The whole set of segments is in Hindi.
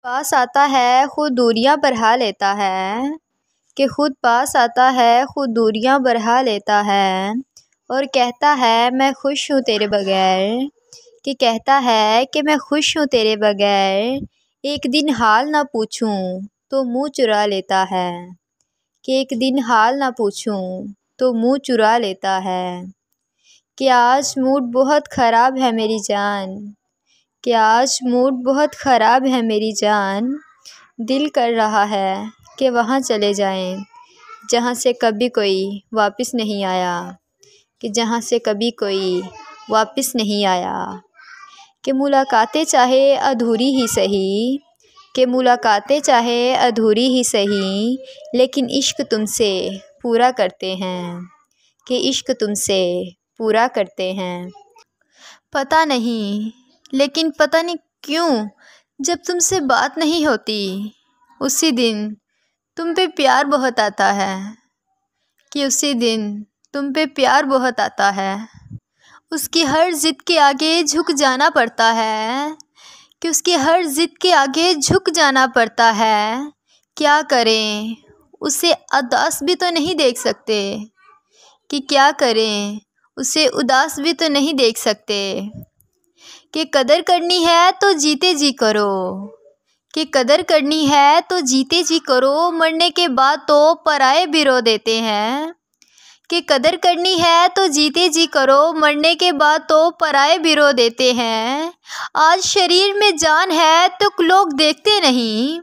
पास आता है खुद दूरियां बढ़ा लेता है, कि खुद पास आता है खुद दूरियां बढ़ा लेता है और कहता है मैं खुश हूँ तेरे बगैर, कि कहता है कि मैं खुश हूँ तेरे बगैर। एक दिन हाल ना पूछूं तो मुँह चुरा लेता है, कि एक दिन हाल ना पूछूं तो मुँह चुरा लेता है। कि आज मूड बहुत ख़राब है मेरी जान, कि आज मूड बहुत ख़राब है मेरी जान। दिल कर रहा है कि वहाँ चले जाएं जहाँ से कभी कोई वापस नहीं आया, कि जहाँ से कभी कोई वापस नहीं आया। कि मुलाकातें चाहे अधूरी ही सही, कि मुलाकातें चाहे अधूरी ही सही, लेकिन इश्क तुमसे पूरा करते हैं, कि इश्क तुमसे पूरा करते हैं। पता नहीं, लेकिन पता नहीं क्यों जब तुमसे बात नहीं होती उसी दिन तुम पे प्यार बहुत आता है, कि उसी दिन तुम पे प्यार बहुत आता है। उसकी हर ज़िद के आगे झुक जाना पड़ता है, कि उसकी हर ज़िद के आगे झुक जाना पड़ता है। क्या करें, उसे उदास भी तो नहीं देख सकते, कि क्या करें, उसे उदास भी तो नहीं देख सकते। कि कदर करनी है तो जीते जी करो, कि कदर करनी है तो जीते जी करो, मरने के बाद तो पराए भी रो देते हैं। कि कदर करनी है तो जीते जी करो, मरने के बाद तो पराए भी रो देते हैं। आज शरीर में जान है तो लोग देखते नहीं,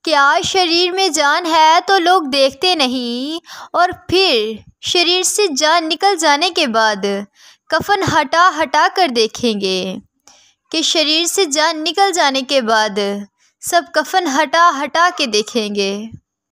कि आज शरीर में जान है तो लोग देखते नहीं, और फिर शरीर से जान निकल जाने के बाद कफन हटा हटा कर देखेंगे, कि शरीर से जान निकल जाने के बाद सब कफन हटा हटा के देखेंगे।